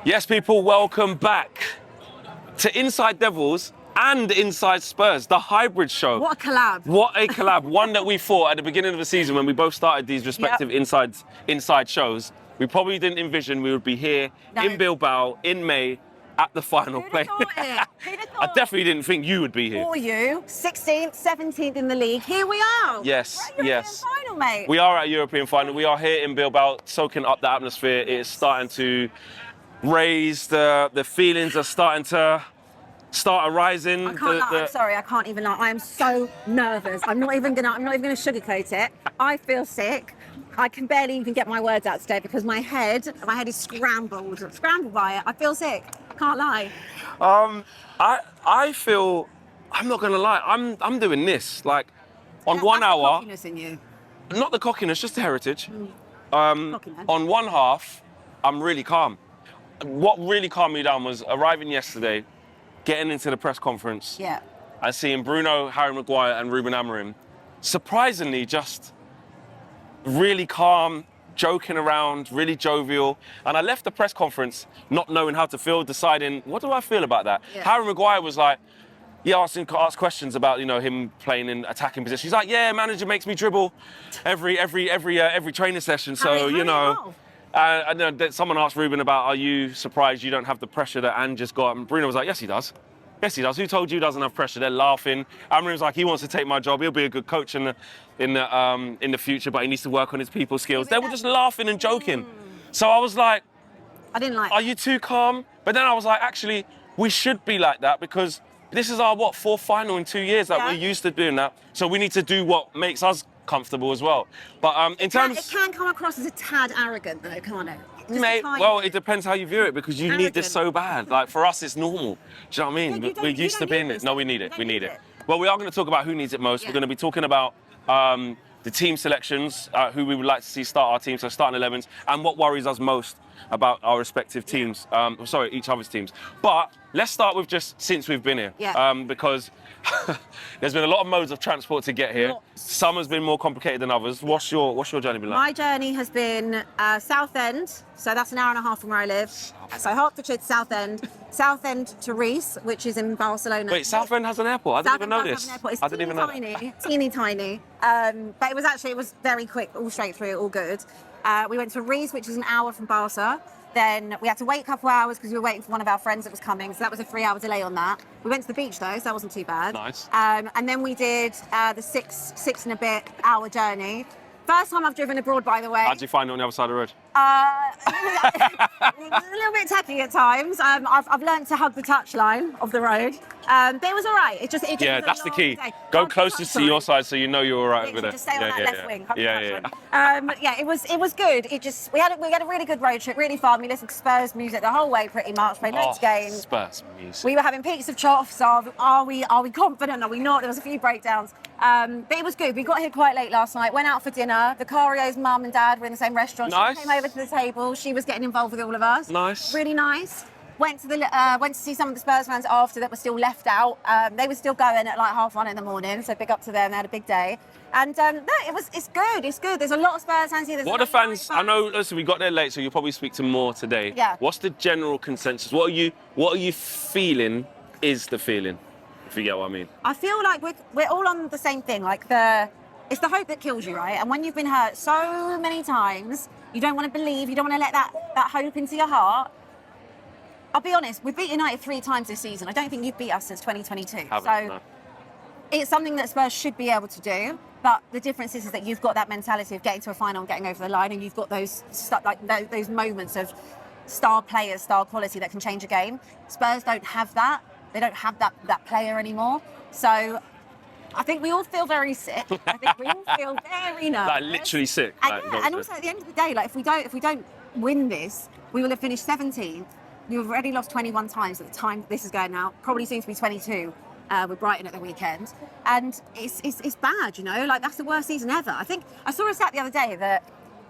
Yes, people, welcome back to Inside Devils and Inside Spurs, the hybrid show. What a collab. What a collab. One that we thought at the beginning of the season when we both started these respective inside shows, we probably didn't envision we would be here in Bilbao in May at the final play. Who'd have thought? I definitely didn't think you would be here. For you, 16th, 17th in the league. Here we are. Yes, We're at yes. European final, mate. We are at European final. We are here in Bilbao, soaking up the atmosphere. It is starting to raise, the feelings are starting to arising. I can't lie. I'm sorry, I can't even lie. I am so nervous. I'm not even gonna sugarcoat it. I feel sick. I can barely even get my words out today because my head is scrambled by it. I feel sick. Can't lie. I feel, I'm not gonna lie, I'm doing this, like, on That's 1 the hour, cockiness in you. not the cockiness, just the heritage. Cockiness. On one half, I'm really calm. What really calmed me down was arriving yesterday, getting into the press conference, Yeah. and seeing Bruno, Harry Maguire and Ruben Amorim, surprisingly just really calm, joking around, really jovial. And I left the press conference not knowing how to feel, deciding, what do I feel about that? Yeah. Harry Maguire was like, he asked questions about, him playing in attacking position. He's like, yeah, manager makes me dribble every training session. So, and then someone asked Ruben about, are you surprised you don't have the pressure that Ange got? And Bruno was like, yes, he does. Yes, he does. Who told you he doesn't have pressure? They're laughing. Amorim's like, he wants to take my job. He'll be a good coach in the future, but he needs to work on his people skills. They were just laughing and joking. So I was like, I didn't like are you too calm? But then I was like, actually, we should be like that because this is our, fourth final in 2 years that we're used to doing that. So we need to do what makes us comfortable as well. But it can come across as a tad arrogant though, can't it? Mate, well, it depends how you view it because you need this so bad. Like, for us, it's normal. Do you know what I mean? Yeah, We're used to being it. No, we need it. We need it. it. Well, we are going to talk about who needs it most. Yeah. We're going to be talking about the team selections, who we would like to see start our team, so starting 11s, and what worries us most about our respective teams. Each other's teams. But let's start with just since we've been here. Yeah. Because there's been a lot of modes of transport to get here. Some has been more complicated than others. What's your journey been like? My journey has been Southend, so that's an hour and a half from where I live. So Hertfordshire to Southend to Rees, which is in Barcelona. Wait, Southend has an airport? I didn't even know this. It's I didn't even know teeny tiny. But it was very quick, all straight through, all good. We went to Rees, which is an hour from Barca. Then we had to wait a couple of hours because we were waiting for one of our friends that was coming. So that was a 3-hour delay on that. We went to the beach though, so that wasn't too bad. Nice. And then we did the six and a bit hour journey. First time I've driven abroad, by the way. How'd you find it on the other side of the road? It was a little bit tacky at times. I've learned to hug the touchline of the road. But it was all right. It just yeah, was a that's the key. day. Go Hug the closest to touchline. your side so you know you're all right with it. Just stay on that left wing. Hug the Yeah. touchline. It was good. We had a really good road trip, really fun. We listened to Spurs music the whole way pretty much. Played loads of games. Spurs music. We were having peaks of choffs. Are we confident? Are we not? There was a few breakdowns. But it was good. We got here quite late last night. Went out for dinner. Vicario's mum and dad were in the same restaurant. Nice. She came over to the table. She was getting involved with all of us. Nice. Really nice. Went to see some of the Spurs fans after that were still left out. They were still going at like 1:30 in the morning. So big up to them. They had a big day. And it's good. It's good. There's a lot of Spurs fans here. What are the fans? I know. Listen, we got there late, so you'll probably speak to more today. Yeah. What's the general consensus? What are you feeling? Is the feeling? If you get what I mean. I feel like we're all on the same thing. Like it's the hope that kills you, right? And when you've been hurt so many times, you don't want to believe. You don't want to let that hope into your heart. I'll be honest. We've beat United 3 times this season. I don't think you've beat us since 2022. No. It's something that Spurs should be able to do. But the difference is that you've got that mentality of getting to a final and getting over the line, and you've got those moments of star players, star quality that can change a game. Spurs don't have that. They don't have that player anymore. So I think we all feel very sick. I think we all feel very nervous. Like literally sick. And also at the end of the day, like if we don't win this, we will have finished 17th. We've already lost 21 times at the time this is going now. Probably soon to be 22 with Brighton at the weekend. And it's bad, like that's the worst season ever. I think I saw a stat the other day that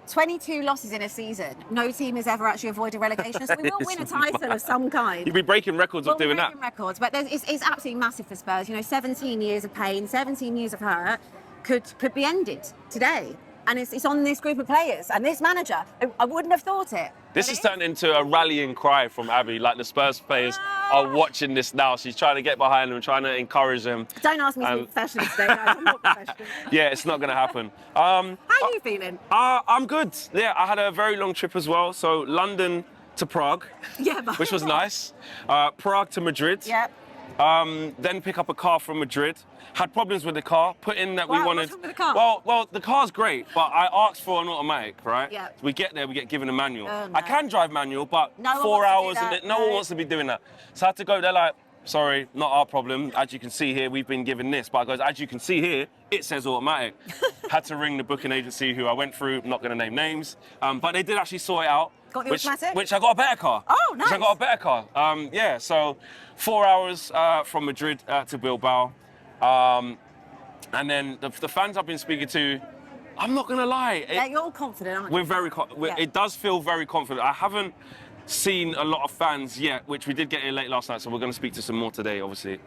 22 losses in a season. No team has ever actually avoided relegation, so we will win a title of some kind. You'll be breaking records of doing that. Records, but it's absolutely massive for Spurs. 17 years of pain, 17 years of hurt could be ended today. And it's on this group of players and this manager. I wouldn't have thought it. This has turned into a rallying cry from Abbi. Like the Spurs players are watching this now. She's trying to get behind them, trying to encourage them. Don't ask me to be professional today, guys. I'm not professional. Yeah, it's not going to happen. How are you feeling? I'm good. Yeah, I had a very long trip as well. So London to Prague, which was nice. Prague to Madrid. Yeah. Then pick up a car from Madrid. Had problems with the car. Put in that we wanted. What's wrong with the car? Well, the car's great, but I asked for an automatic, right? Yeah. We get there, we get given a manual. Oh, no. I can drive manual, but No one 4 wants to do hours, that. and no one wants to be doing that. So I had to go. They're like, sorry, not our problem. As you can see here, we've been given this. But I goes, as you can see here, it says automatic. Had to ring the booking agency who I went through. Not going to name names, but they did actually sort it out. Got the automatic? Which I got a better car. Oh, nice. Which I got a better car. Yeah, so 4 hours from Madrid to Bilbao. And then the fans I've been speaking to, I'm not going to lie. You're all confident, aren't you? We're very It does feel very confident. I haven't seen a lot of fans yet, which we did get here late last night, so we're going to speak to some more today, obviously.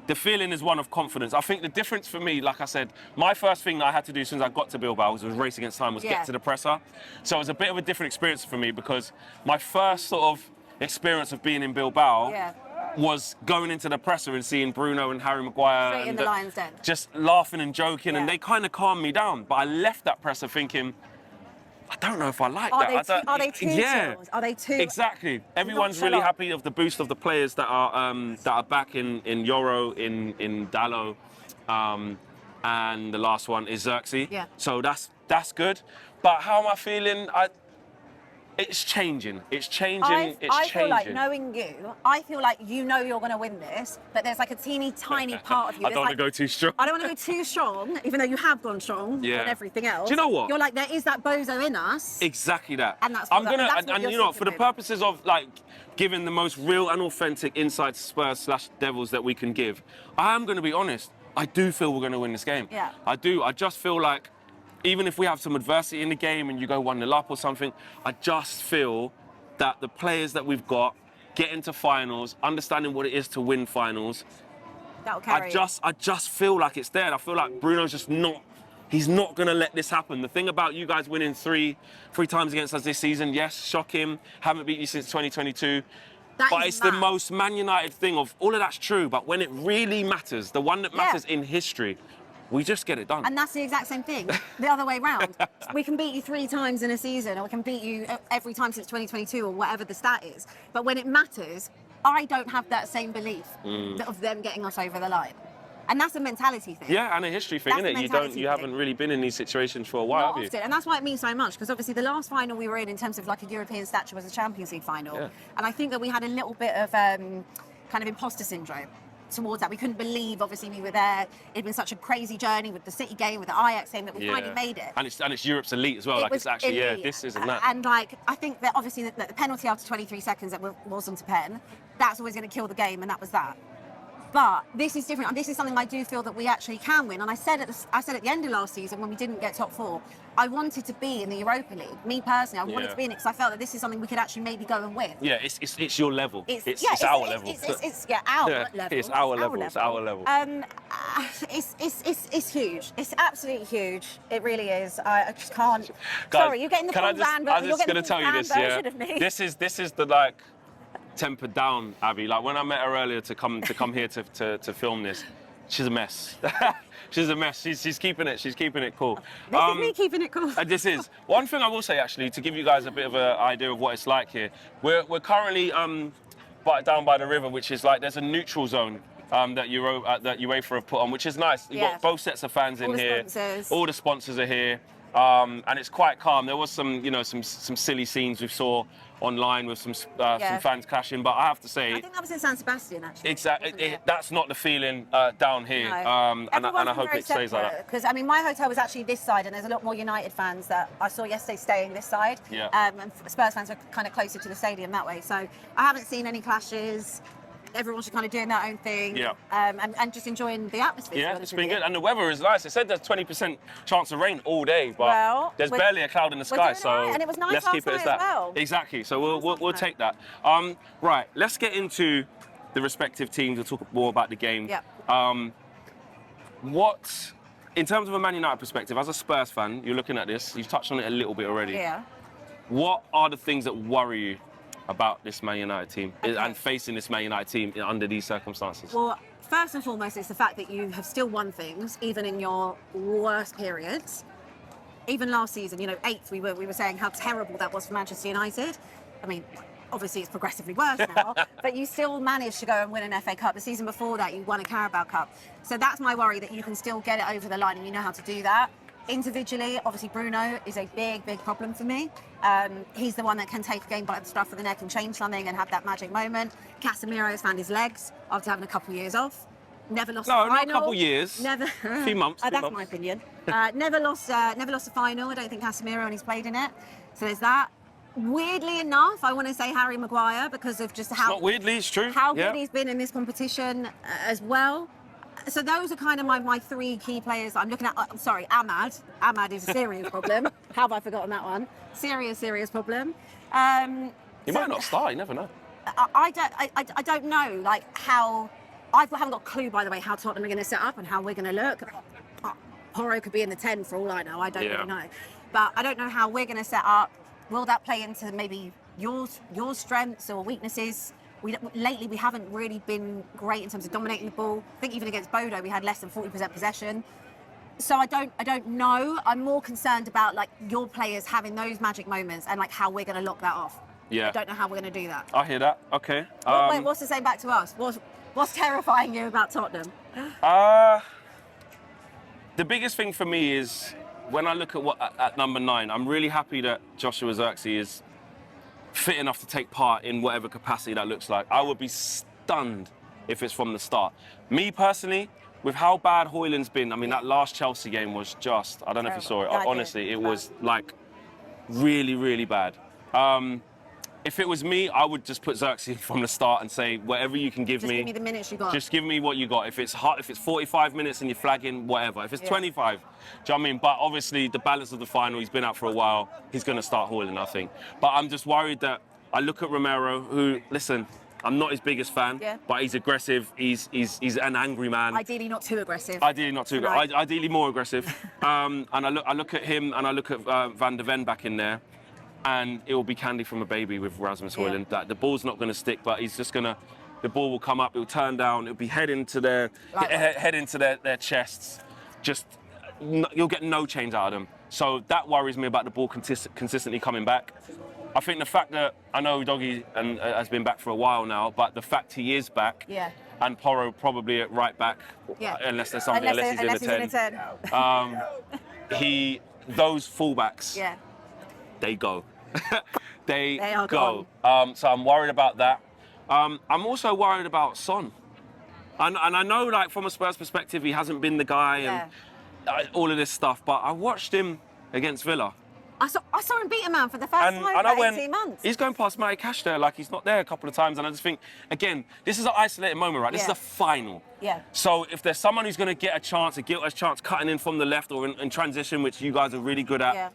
The feeling is one of confidence. I think the difference for me, like I said, my first thing that I had to do as soon as I got to Bilbao was race against time, was get to the presser. So it was a bit of a different experience for me because my first sort of experience of being in Bilbao was going into the presser and seeing Bruno and Harry Maguire Straight in the Lions' Den. just laughing and joking, and they kind of calmed me down. But I left that presser thinking, I don't know if I like that. Are they too chilled? Are they too... Exactly. Everyone's really happy of the boost of the players that are back in Euro, in Dallo, and the last one is Xerxes. Yeah. So that's good. But how am I feeling? It's changing. It's changing. I feel like, knowing you, I feel like you know you're going to win this, but there's like a teeny tiny part of you. I don't want to go too strong. I don't want to go too strong, even though you have gone strong on everything else. Do you know what? You're like, there is that bozo in us. Exactly that. And that's I'm gonna, and you know, for the purposes of like giving the most real and authentic inside Spurs/Devils that we can give, I am going to be honest. I do feel we're going to win this game. Yeah. I do. I just feel like, even if we have some adversity in the game and you go 1-0 up or something, I just feel that the players that we've got get into finals, understanding what it is to win finals. That'll carry. I just feel like it's there. And I feel like Bruno's just not. He's not going to let this happen. The thing about you guys winning three times against us this season, yes, shock him. Haven't beat you since 2022. But it's the most Man United thing of all of that's true. But when it really matters, the one that matters in history, we just get it done. And that's the exact same thing, the other way round. We can beat you 3 times in a season, or we can beat you every time since 2022, or whatever the stat is. But when it matters, I don't have that same belief of them getting us over the line. And that's a mentality thing. Yeah, and a history thing, isn't it? You haven't really been in these situations for a while, have you? And that's why it means so much, because obviously the last final we were in terms of like a European stature, was a Champions League final. Yeah. And I think that we had a little bit of kind of imposter syndrome towards that. We couldn't believe, obviously, we were there. It'd been such a crazy journey with the City game, with the Ajax game, that we finally made it. And it's Europe's elite as well. Like, it's actually, this isn't that. And like, I think that obviously the penalty after 23 seconds that wasn't a pen, that's always going to kill the game, and that was that. But this is different, and this is something I do feel that we actually can win. And I said at the end of last season, when we didn't get top 4, I wanted to be in the Europa League. Me personally, I wanted to be in it because I felt that this is something we could actually maybe go and win. Yeah, it's your level. It's our level. It's our level. It's our level. It's our level. It's huge. It's absolutely huge. It really is. I just can't. Guys, sorry, you're getting the full brand. I'm just going to tell you this. Yeah, of me. this is the like tempered down Abbi. Like when I met her earlier to come here to film this, she's a mess. She's a mess. She's keeping it. She's keeping it cool. This is me keeping it cool. This is one thing I will say, actually, to give you guys a bit of an idea of what it's like here. We're currently down by the river, which is like there's a neutral zone that UEFA have put on, which is nice. You've got both sets of fans in here. All the sponsors are here. And it's quite calm. There was some silly scenes we saw online with some fans clashing, but I have to say, I think that was in San Sebastian, actually. Exactly, that's not the feeling down here, no. and I hope it stays like that. Because I mean, my hotel was actually this side, and there's a lot more United fans that I saw yesterday staying this side. Yeah. And Spurs fans are kind of closer to the stadium that way. So I haven't seen any clashes. Everyone's just kind of doing their own thing, and just enjoying the atmosphere. Yeah, it's been good, and the weather is nice. It said there's 20% chance of rain all day, but there's barely a cloud in the sky, so and it was nice let's keep it as that. Well. Exactly. So we'll take that. Right, let's get into the respective teams. We'll talk more about the game. Yeah. What in terms of a Man United perspective, as a Spurs fan, you're looking at this, you've touched on it a little bit already. Yeah. What are the things that worry you about this Man United team Okay. and facing this Man United team under these circumstances? Well, first and foremost, it's the fact that you have still won things, even in your worst periods. Even last season, 8th, we were saying how terrible that was for Manchester United. I mean, obviously it's progressively worse now, but you still managed to go and win an FA Cup. The season before that, you won a Carabao Cup. So that's my worry, that you can still get it over the line and you know how to do that. Individually, obviously Bruno is a big problem for me. He's the one that can take a game by the scruff of the neck and change something and have that magic moment. Casemiro has found his legs after having a couple of years off. Never lost a final. No, not a couple of years. Never. A few months. That's my opinion. Never lost a final. I don't think Casemiro, and he's played in it. So there's that. Weirdly enough, I want to say Harry Maguire, because of just how... Not weirdly, it's true. How good he's been in this competition as well. So those are kind of my 3 key players that I'm looking at. Sorry, Ahmad. Ahmad is a serious problem. How have I forgotten that one? Serious problem. He might not start, you never know. I don't know, like, how... I haven't got a clue, by the way, how Tottenham are going to set up and how we're going to look. Porro could be in the 10 for all I know. I don't really know. But I don't know how we're going to set up. Will that play into maybe your strengths or weaknesses? Lately, we haven't really been great in terms of dominating the ball. I think even against Bodo, we had less than 40% possession. So I don't know. I'm more concerned about, like, your players having those magic moments and, like, how we're going to lock that off. Yeah. I don't know how we're going to do that. I hear that. Okay. Wait, what's the same back to us? What's terrifying you about Tottenham? The biggest thing for me is when I look at number 9, I'm really happy that Joshua Zirkzee is fit enough to take part in whatever capacity that looks like. I would be stunned if it's from the start. Me personally, with how bad Højlund's been, I mean, that last Chelsea game was just, I don't know if you saw it, honestly, it was like really bad. If it was me, I would just put Zirkzee from the start and say, whatever you can give me. Just give me the minutes you got. Just give me what you got. If it's hot, if it's 45 minutes and you're flagging, whatever. If it's 25, do you know what I mean? But obviously, the balance of the final, he's been out for a while. He's going to start Højlund, I think. But I'm just worried that I look at Romero, who, listen, I'm not his biggest fan, but he's aggressive. He's an angry man. Ideally not too aggressive. Ideally not too aggressive. Ideally more aggressive. And I look at him and I look at Van der Ven back in there. And it will be candy from a baby with Rasmus Højlund. That the ball's not going to stick, but he's just going to. The ball will come up. It will turn down. It will be head into their their chests. Just you'll get no change out of them. So that worries me about the ball consistently coming back. I think the fact that I know Doggy has been back for a while now, but the fact he is back. Yeah. And Porro probably at right back, unless there's something, unless he's in the 10. Those fullbacks, they go. they go. So I'm worried about that. I'm also worried about Son. And I know, like, from a Spurs perspective, he hasn't been the guy and all of this stuff, but I watched him against Villa. I saw him beat a man for the first time for 18 months. He's going past Matty Cash there, like he's not there a couple of times, and I just think, again, this is an isolated moment, right? This is a final. Yeah. So if there's someone who's going to get a chance, a guiltless chance, cutting in from the left or in transition, which you guys are really good at,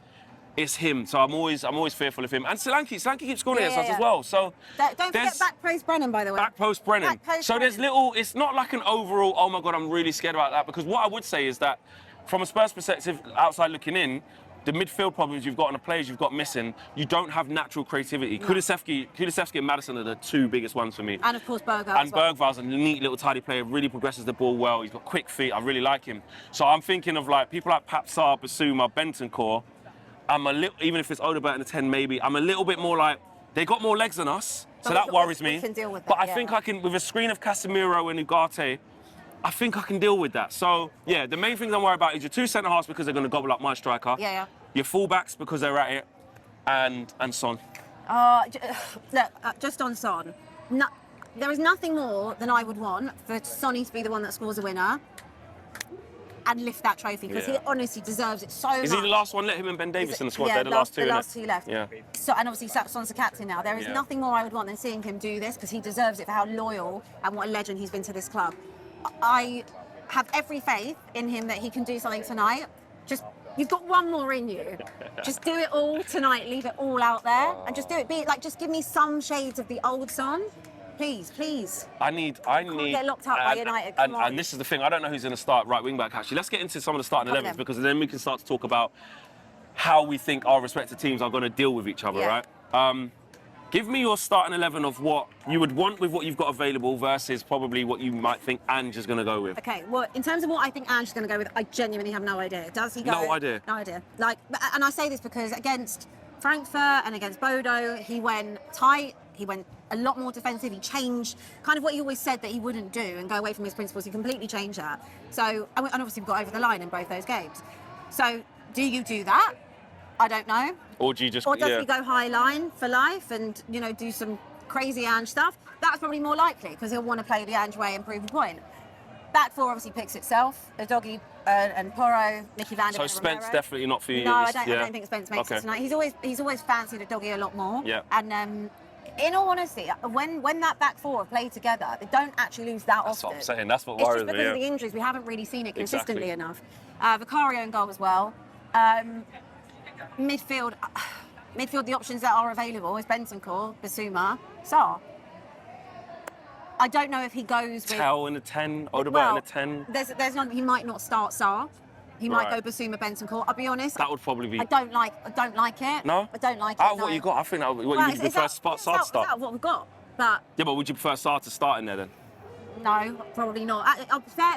it's him. So I'm always fearful of him. And Solanke keeps scoring against us as well. So don't forget back post Brennan, by the way. Back post Brennan. There's little. It's not like an overall. Oh my God, I'm really scared about that. Because what I would say is that, from a Spurs perspective, outside looking in, the midfield problems you've got and the players you've got missing, you don't have natural creativity. No. Kulusevski and Maddison are the 2 biggest ones for me. And of course Bergvall. And Bergvall's a neat little tidy player, really progresses the ball well. He's got quick feet. I really like him. So I'm thinking of, like, people like Papsar, Basuma, Bentancur. I'm a little, even if it's Odegaard in the 10, maybe, I'm a little bit more like, they got more legs than us, so that worries me. We can deal with that, but I think I can, with a screen of Casemiro and Ugarte, I think I can deal with that. So, yeah, the main things I'm worried about is your 2 centre-halves because they're going to gobble up my striker. Your full-backs because they're at it, and Son. Look, just on Son, there is nothing more than I would want for Sonny to be the one that scores a winner and lift that trophy, because he honestly deserves it so much. Is he the last one? Let him and Ben Davies in the squad. They're the last 2. The last 2 left. Yeah. So, and obviously Son's the captain now. There is nothing more I would want than seeing him do this, because he deserves it for how loyal and what a legend he's been to this club. I have every faith in him that he can do something tonight. Just, you've got one more in you. Just do it all tonight. Leave it all out there and just do it. Just give me some shades of the old Son. please, please. I need. get locked up by United, come on. And this is the thing. I don't know who's going to start right wing back. Actually, let's get into some of the starting 11s because then we can start to talk about how we think our respective teams are going to deal with each other, right? Give me your starting 11 of what you would want with what you've got available versus probably what you might think Ange is going to go with. Okay, well, in terms of what I think Ange is going to go with, I genuinely have no idea. Does he go? No idea. No idea. Like, and I say this because against Frankfurt and against Bodo, he went tight. He went a lot more defensive. He changed kind of what he always said that he wouldn't do and go away from his principles. He completely changed that. So, and obviously we got over the line in both those games. So, do you do that? I don't know. Or do you just? Or does he go high line for life and do some crazy Ange stuff? That's probably more likely because he'll want to play the Ange way and prove a point. Back four obviously picks itself. The Doggy and Porro, Nicky van der Ven. So Spence definitely not for you. No, I don't think Spence makes it tonight. He's always fancied a Doggy a lot more. Yeah. And in all honesty, when that back four have played together, they don't actually lose that often. That's what I'm saying. That's what it's worries just me. because of the injuries, we haven't really seen it consistently Exactly. enough. Vicario in goal as well. Midfield, the options that are available is Bentancur, Basuma, Sarr. I don't know if he goes with Tell in a 10, Odegaard in a 10. There's not. He might not start Sarr. He might go Basuma, Bentancur. I'll be honest. That would probably be. I don't like it. No? I don't like it. Out of what you got, I think that would, would you prefer Sarr to start? It's out of what we've got. But Yeah, but would you prefer Sarr to start in there then? no, probably not.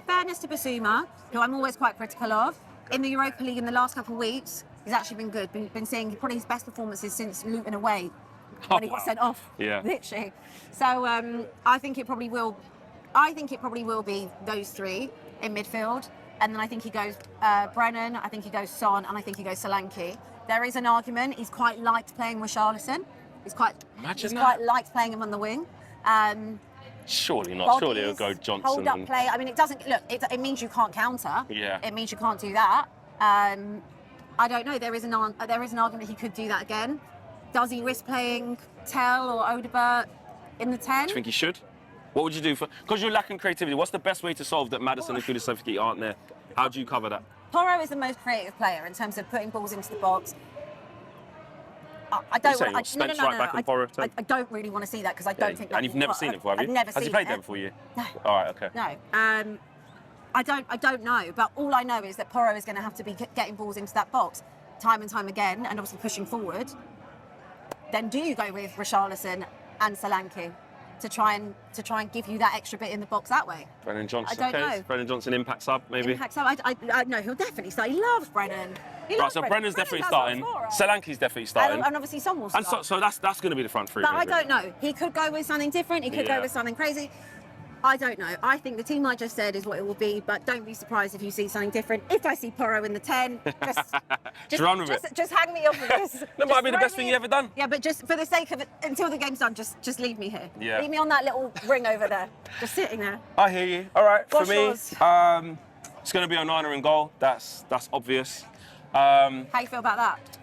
Fairness to Basuma, who I'm always quite critical of, in the Europa League in the last couple of weeks, he's actually been good. Been seeing probably his best performances since Luton away when he got sent off. Yeah. Literally. So I think it probably will. I think it probably will be those three in midfield, and then I think he goes Brennan. I think he goes Son, and I think he goes Solanke. There is an argument. He's quite liked playing with Richarlison. He's quite liked playing him on the wing. Surely not. Surely it'll go Johnson. Hold up play. I mean, it doesn't look. It means you can't counter. Yeah. It means you can't do that. I don't know. There is an argument he could do that again. Does he risk playing Tell or Odegaard in the 10? Do you think he should? What would you do because you're lacking creativity? What's the best way to solve that Maddison and Kulusevski aren't there? How do you cover that? Porro is the most creative player in terms of putting balls into the box. I don't. I don't really want to see that because I don't think. And you've never seen it before, have you? I've never seen it. Has he played there before you? No. All right. Okay. No. I don't know. But all I know is that Porro is going to have to be getting balls into that box time and time again, and obviously pushing forward. Then do you go with Richarlison and Solanke to try and give you that extra bit in the box that way? Brennan Johnson. I don't know. Brennan Johnson impact sub maybe. Impact sub. I know he'll definitely start. He loves Brennan. So Brennan's definitely starting. Solanke's definitely starting. And obviously Son will start. And so that's going to be the front three. But maybe. I don't know. He could go with something different. He could go with something crazy. I don't know. I think the team I just said is what it will be, but don't be surprised if you see something different. If I see Porro in the 10, just run with it. Just hang me off with this. That might be the best thing you ever done. Yeah, but just for the sake of it, until the game's done, just leave me here. Yeah. Leave me on that little ring over there, just sitting there. I hear you. All right, What's for me, yours? it's going to be Onana in goal. That's obvious. How you feel about that?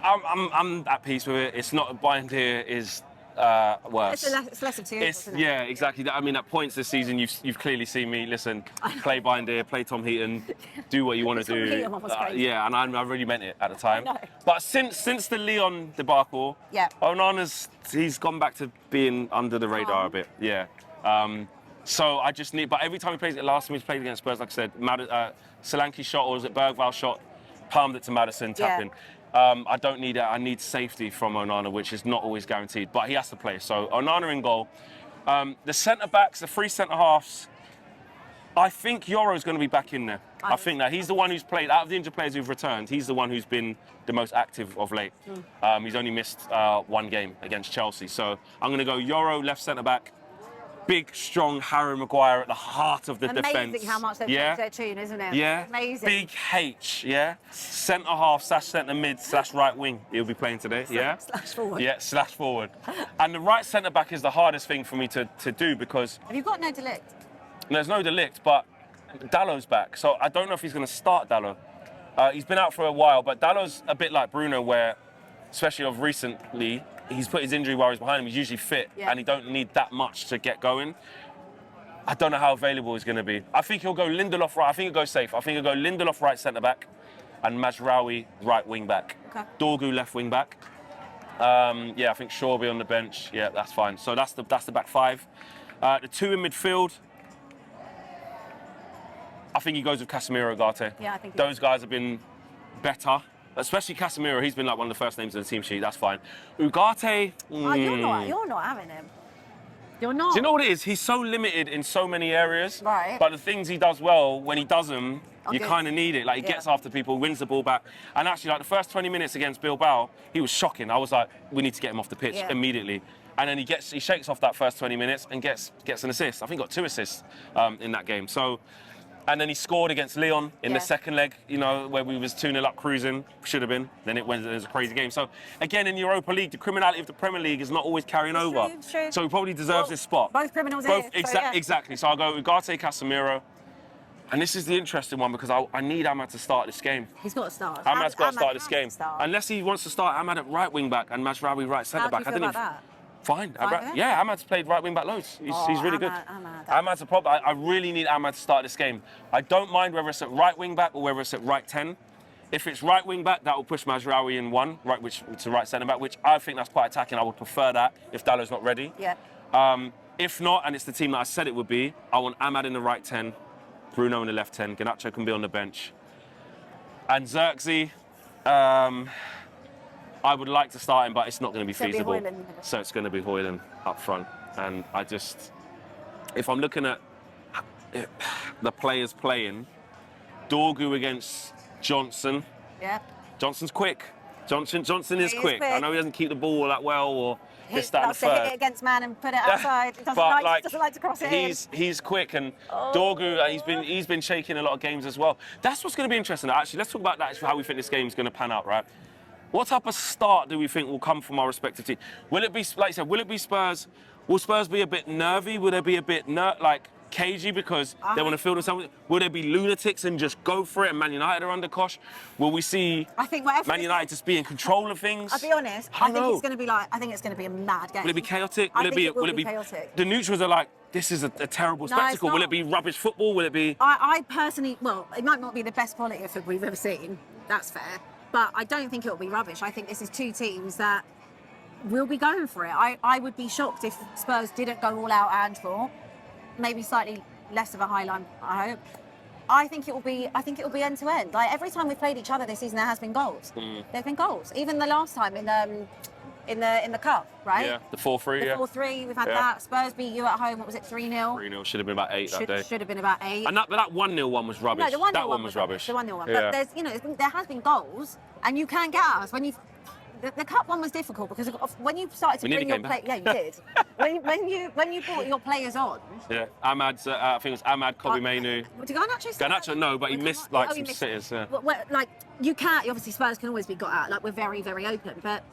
I'm at peace with it. It's not buying here is worse. It's less of tears, isn't it? Yeah, exactly. I mean, at points this season, you've clearly seen me. Listen, play Binder, play Tom Heaton, do what you want to do. Heaton one was crazy. Yeah, and I really meant it at the time. I know. But since the Leon debacle, Onana's he's gone back to being under the radar a bit. Yeah. So I just need. But every time he plays it, last time he played against Spurs, like I said, Solanke shot or was it Bergvall shot, palmed it to Maddison, tapped in. I don't need it. I need safety from Onana, which is not always guaranteed, but he has to play. So Onana in goal. The centre-backs, the three centre-halves, I think Yoro's going to be back in there. I think that he's the one who's played, out of the injured players who've returned, he's the one who's been the most active of late. He's only missed one game against Chelsea. So I'm going to go Yoro, left centre-back. Big, strong Harry Maguire at the heart of the defence. Amazing how much they've changed their tune, isn't it? Yeah. Amazing. Big H, yeah. Centre half / centre mid / right wing. He'll be playing today, yeah. Slash forward. Yeah, / forward. And the right centre back is the hardest thing for me to do because Have you got no Delict? there's no Delict, but Dallow's back. So I don't know if he's going to start Dallow. He's been out for a while, but Dallow's a bit like Bruno, where, especially of recently, he's put his injury worries behind him. He's usually fit, and he don't need that much to get going. I don't know how available he's going to be. I think he'll go Lindelof right. I think he'll go safe. I think he'll go Lindelof right centre back, and Mazraoui right wing back. Okay. Dorgu left wing back. Yeah, I think Shaw will be on the bench. Yeah, that's fine. So that's the back five. The two in midfield. I think he goes with Casemiro, Ugarte. Yeah, I think those guys have been better. Especially Casemiro, he's been like one of the first names in the team sheet. That's fine. Ugarte. Oh, you're not having him. You're not. Do you know what it is? He's so limited in so many areas. Right. But the things he does well, when he does them, you Okay. kind of need it. Like, he gets after people, wins the ball back. And actually, like, the first 20 minutes against Bilbao, he was shocking. I was like, we need to get him off the pitch immediately. And then he shakes off that first 20 minutes and gets an assist. I think he got 2 assists in that game. So, and then he scored against Lyon in the second leg, you know, where we was 2-0 up cruising. Should have been. Then it was a crazy game. So, again, in Europa League, the criminality of the Premier League is not always carrying over. True. So he probably deserves this spot. Both criminals Exactly. So I'll go Ugarte, Casemiro. And this is the interesting one because I need Ahmad to start this game. He's got to start. Ahmad's got to start this game. Start. Unless he wants to start Ahmad at right wing back and Mazraoui right centre back. How do you feel about that? Fine. Fine, Yeah, Ahmad's played right wing back loads. He's really good. Ahmad's a problem. I really need Ahmad to start this game. I don't mind whether it's at right wing back or whether it's at right 10. If it's right wing back, that will push Mazraoui in one, which to right centre back, which I think that's quite attacking. I would prefer that if Dallow's not ready. Yeah. If not, and it's the team that I said it would be, I want Ahmad in the right 10, Bruno in the left 10, Garnacho can be on the bench. And Xerxes, I would like to start him, but it's not going to be feasible. So it's going to be Højlund up front. And I just, if I'm looking at the players playing, Dorgu against Johnson. Yeah. Johnson's quick. Johnson is quick. I know he doesn't keep the ball that well or this, that, and the He loves to hit third. it against man and put it outside. He doesn't like to cross it in. He's quick, and Dorgu, he's been shaking a lot of games as well. That's what's going to be interesting. Actually, let's talk about that. How we think this game is going to pan out, right? What type of start do we think will come from our respective teams? Will it be, like I said, will it be Spurs? Will Spurs be a bit nervy? Will they be a bit cagey because they want to feel themselves? Will there be lunatics and just go for it and Man United are under cosh? Will we see Man United just be in control of things? I'll be honest, I think it's going to be a mad game. Will it be chaotic? Will it be chaotic? The neutrals are like, this is a terrible spectacle. Will it be rubbish football? Will it be... I personally, well, it might not be the best quality of football we've ever seen. That's fair. But I don't think it will be rubbish. I think this is two teams that will be going for it. I would be shocked if Spurs didn't go all out at Anfield. Maybe slightly less of a high line, I hope. I think it will be end to end. Like every time we've played each other this season, there has been goals. There've been goals. Even the last time in the cup, right? Yeah, the 4-3. The 4-3. We've had that. Spurs beat you at home. What was it? 3-0. 3-0 should have been about 8 that day. Should have been about 8. And that 1-0 one was rubbish. No, the 1-0 that one was rubbish. The 1-0 one. Yeah. But there has been goals, and you can get us when you. The cup one was difficult because when you started to bring your players, yeah, you did. when you brought your players on. Yeah, Ahmad's. I think it was Ahmad, Kobe Mainu. Did Garnacho start? Garnacho, no, but he missed some sitters. Yeah. Well, like you can't. Obviously, Spurs can always be got out. Like we're very, very open, but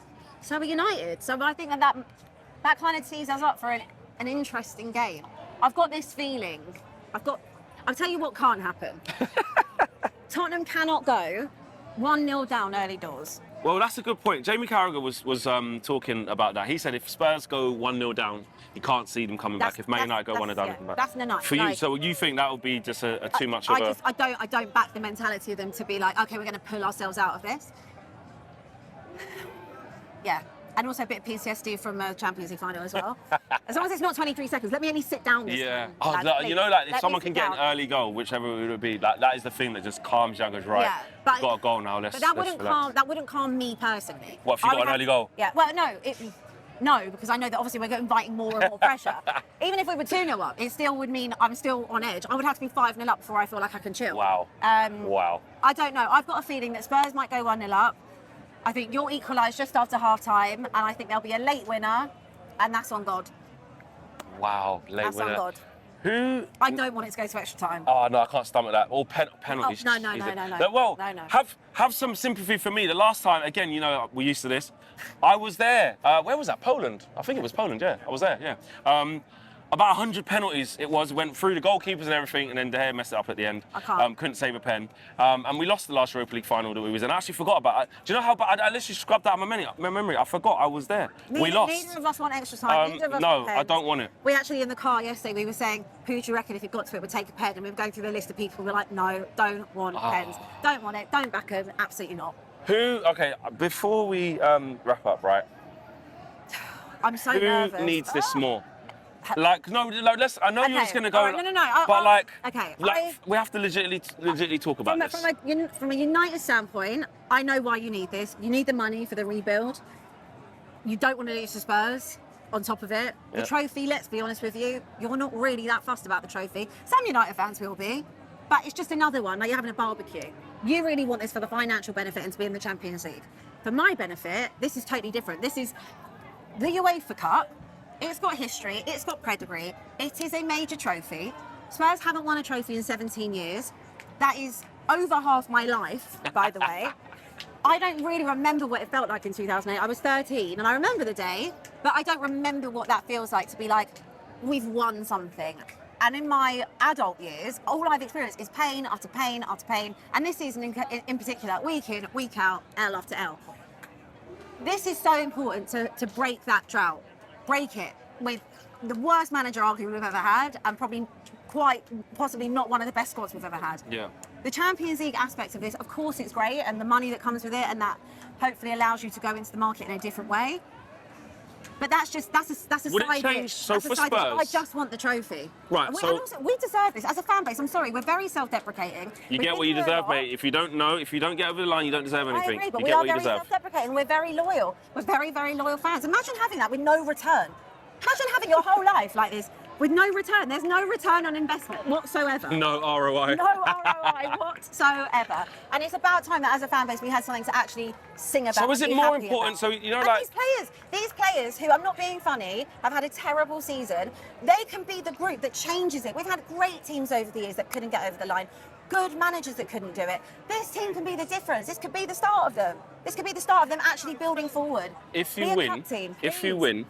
so are United. So I think that kind of tees us up for an interesting game. I've got this feeling. I'll tell you what can't happen. Tottenham cannot go 1-0 down early doors. Well, that's a good point. Jamie Carragher was talking about that. He said if Spurs go 1-0 down, he can't see them coming back. If Man United go 1-0 down, back. That's the night. For you, so you think that would be just a too much of a... I don't back the mentality of them to be like, okay, we're going to pull ourselves out of this. Yeah. And also a bit of PTSD from Champions League final as well. As long as it's not 23 seconds, let me only sit down this time. If someone can get an early goal, whichever it would be, that is the thing that just calms you and goes, right, you've got a goal now, let's But that wouldn't calm me personally. What, if you got an early goal? Yeah, well, no, because I know that obviously we're inviting more and more pressure. Even if we were 2-0 up, it still would mean I'm still on edge. I would have to be 5-0 up before I feel like I can chill. Wow. Wow. I don't know. I've got a feeling that Spurs might go 1-0 up. I think you'll equalise just after half-time, and I think there'll be a late winner, and that's on God. Wow, late winner. That's on God. Who? I don't want it to go to extra time. Oh, no, I can't stomach that. All penalties. Oh, no. Well, No. have some sympathy for me. The last time, again, we're used to this. I was there. Where was that? Poland. I think it was Poland, yeah. I was there, yeah. About 100 penalties it went through the goalkeepers and everything, and then De Gea messed it up at the end. I can't. Couldn't save a pen. And we lost the last Europa League final that we was in. I actually forgot about it. Do you know how bad? I literally scrubbed out my memory. I forgot I was there. We lost. Neither of us want extra time. Neither of us want pens. I don't want it. We actually, in the car yesterday, we were saying, who do you reckon, if it got to it, would take a pen? And we were going through the list of people. We were like, no, don't want pens. Don't want it. Don't back them. Absolutely not. Okay, before we wrap up, right? I'm so who nervous. needs this more? Like, no, let's. I know you're just gonna go. Right, no. But like, okay. we have to legitimately talk about this. From a United standpoint, I know why you need this. You need the money for the rebuild. You don't want to lose to Spurs. On top of it, the trophy. Let's be honest with you, you're not really that fussed about the trophy. Some United fans will be, but it's just another one. Like you're having a barbecue. You really want this for the financial benefit and to be in the Champions League. For my benefit, this is totally different. This is the UEFA Cup. It's got history, it's got pedigree, it is a major trophy. Spurs haven't won a trophy in 17 years. That is over half my life, by the way. I don't really remember what it felt like in 2008. I was 13 and I remember the day, but I don't remember what that feels like to be like, we've won something. And in my adult years, all I've experienced is pain after pain after pain. And this season in particular, week in, week out, L after L. This is so important to break that drought. Break it with the worst manager argument we've ever had and probably quite possibly not one of the best squads we've ever had. Yeah. The Champions League aspect of this, of course it's great and the money that comes with it and that hopefully allows you to go into the market in a different way. But that's a Would side it change? dish. So That's a for side dish. Spurs, I just want the trophy. Right, And so- also, we deserve this as a fan base. I'm sorry, we're very self-deprecating. You We've get been what you through a deserve, lot. mate. If you don't get over the line, you don't deserve I anything. agree, but You we get are what you very deserve. self-deprecating. We're very loyal. We're very, very loyal fans. Imagine having that with no return. Imagine having your whole life like this with no return. There's no return on investment whatsoever. No ROI. No ROI whatsoever. And it's about time that as a fan base we had something to actually sing about. So is and it be more happy important? about. So, you know, And like- these players who, I'm not being funny, have had a terrible season, they can be the group that changes it. We've had great teams over the years that couldn't get over the line. Good managers that couldn't do it. This team can be the difference. This could be the start of them. This could be the start of them actually building forward. If Be you a win, cup team, if you please. win,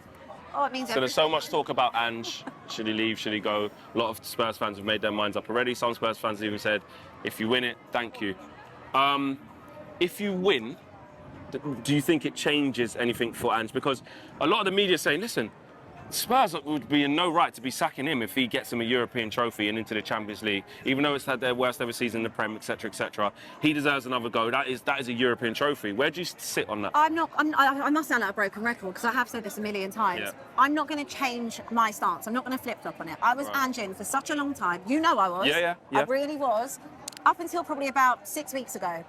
Oh, it means so there's so everything. much talk about Ange. Should he leave? Should he go? A lot of Spurs fans have made their minds up already. Some Spurs fans have even said, if you win it, thank you. If you win, do you think it changes anything for Ange? Because a lot of the media is saying, listen, Spurs would be in no right to be sacking him if he gets him a European trophy and into the Champions League, even though it's had their worst ever season in the Prem, etc., etc. He deserves another go. That is a European trophy. Where do you sit on that? I must sound like a broken record because I have said this a million times. Yeah. I'm not going to change my stance. I'm not going to flip-flop on it. I was Ange for such a long time. You know I was. Yeah. I really was. Up until probably about 6 weeks ago.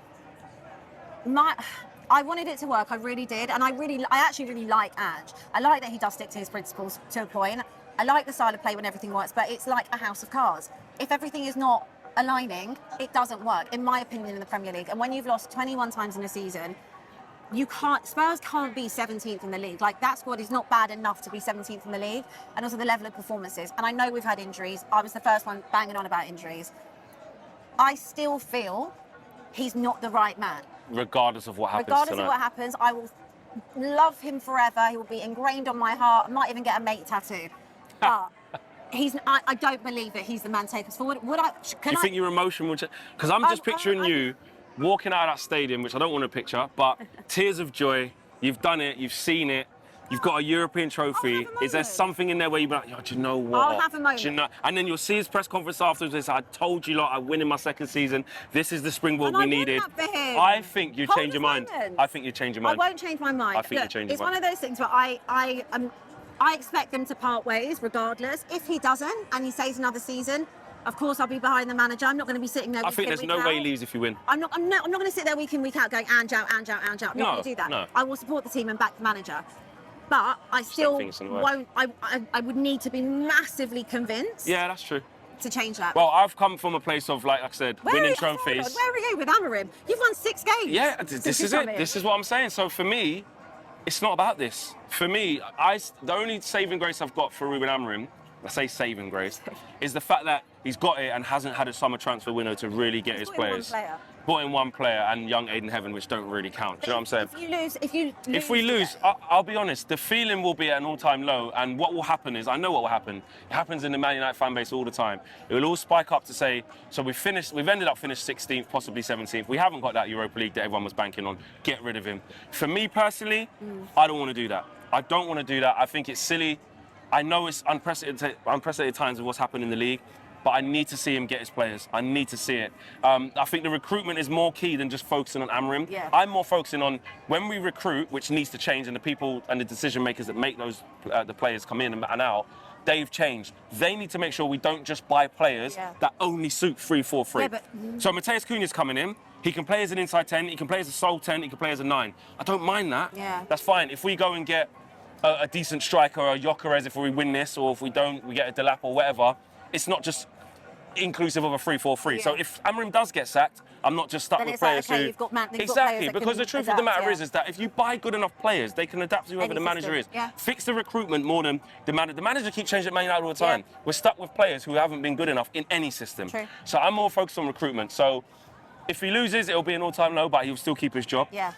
I wanted it to work, I really did, and I actually really like Ange. I like that he does stick to his principles to a point. I like the style of play when everything works, but it's like a house of cards. If everything is not aligning, it doesn't work, in my opinion, in the Premier League. And when you've lost 21 times in a season, Spurs can't be 17th in the league. Like, that squad is not bad enough to be 17th in the league, and also the level of performances. And I know we've had injuries. I was the first one banging on about injuries. I still feel he's not the right man. Regardless of what happens Regardless tonight. of what happens, I will love him forever. He will be ingrained on my heart. I might even get a mate tattoo. But I don't believe that he's the man to take us forward. Do you think your emotion will change? Because I'm just picturing you walking out of that stadium, which I don't want to picture, but tears of joy. You've done it. You've seen it. You've got a European trophy. I'll have a Is there moment. something in there where you're like, oh, do you know what? I'll have a moment. Do you know? And then you'll see his press conference afterwards. He said, I told you, lot, I win in my second season. This is the springboard And we I want needed. that for him. I think you Hold change your his mind. moment. I think you change your I mind. won't change my mind. I think you change your it's mind. one of those things where I expect them to part ways regardless. If he doesn't and he stays another season, of course I'll be behind the manager. I'm not going to be sitting there. I think there's no way he leaves if you win. I'm not going to sit there week in, week out going Ange out, Ange out, Ange out. I'm not going to do that. No. I will support the team and back the manager. But I still think it's in the way. won't. I would need to be massively convinced Yeah, that's true. to change that. Well, I've come from a place of, like I said, winning oh my trophies. God, where are you with Amarim? You've won 6 games. Yeah, since this you've is come it. in. This is what I'm saying. So for me, it's not about this. For me, the only saving grace I've got for Ruben Amorim, I say saving grace, is the fact that he's got it and hasn't had a summer transfer window to really get his brought in one players. player. Brought in one player and young Aiden Heaven, which don't really count. Do you know what I'm saying? If If we lose, I'll be honest, the feeling will be at an all-time low, and what will happen is, I know what will happen. It happens in the Man United fan base all the time. It will all spike up to say, so we've ended up finished 16th, possibly 17th. We haven't got that Europa League that everyone was banking on. Get rid of him. For me personally, I don't want to do that. I don't want to do that. I think it's silly. I know it's unprecedented times of what's happened in the league. but I need to see him get his players. I need to see it. I think the recruitment is more key than just focusing on Amorim. Yeah. I'm more focusing on when we recruit, which needs to change, and the people and the decision makers that make those the players come in and out, they've changed. They need to make sure we don't just buy players that only suit 3-4-3. Yeah, but So Mateus Cunha's coming in. He can play as an inside 10, he can play as a sole 10, he can play as a 9. I don't mind that. Yeah. That's fine. If we go and get a decent striker, or a Gyökeres, if we win this, or if we don't, we get a Delap or whatever, it's not just inclusive of a 3-4-3. Yeah. So if Amorim does get sacked, I'm not just stuck Then with it's players like, okay, who... you've got you've got exactly, players that because can the truth of the adapt, matter is that if you buy good enough players, they can adapt to whoever Any the manager system, is. yeah. Fix the recruitment more than the manager. The manager keeps changing Man United all the time. Yeah. We're stuck with players who haven't been good enough in any system. True. So I'm more focused on recruitment. So if he loses, it'll be an all-time low, but he'll still keep his job. Yeah.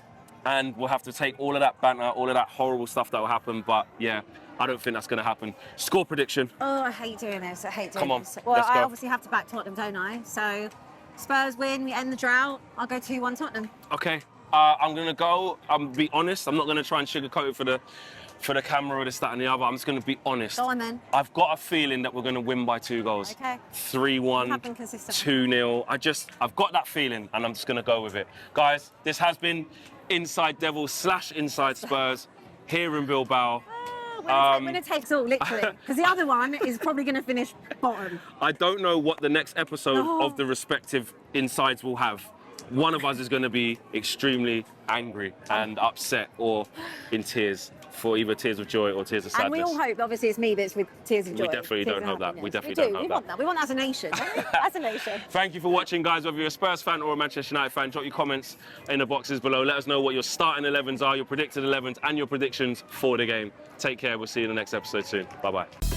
And we'll have to take all of that banter, all of that horrible stuff that will happen. But yeah, I don't think that's going to happen. Score prediction. Oh, I hate doing this. I hate doing Come on, this. Well, let's I go. obviously have to back Tottenham, don't I? So Spurs win, we end the drought. I'll go 2-1 Tottenham. Okay. I'm going to go, be honest. I'm not going to try and sugarcoat it for the camera or this, that and the other. I'm just going to be honest. Go on then. I've got a feeling that we're going to win by 2 goals. Okay. 3-1, You have been consistent. 2-0. I've got that feeling and I'm just going to go with it. Guys, this has been Inside Devils / Inside Spurs here in Bilbao. Winner takes all, literally. Because the other one is probably going to finish bottom. I don't know what the next episode No. of the respective insides will have. One of us is going to be extremely angry and upset or in tears, for either tears of joy or tears of sadness. And we all hope, obviously, it's me that's with tears of joy. We definitely tears don't of hope that. happiness. We definitely do. don't hope We that. want that. We want that as a nation, don't we? As a nation. Thank you for watching, guys. Whether you're a Spurs fan or a Manchester United fan, drop your comments in the boxes below. Let us know what your starting 11s are, your predicted 11s, and your predictions for the game. Take care. We'll see you in the next episode soon. Bye-bye.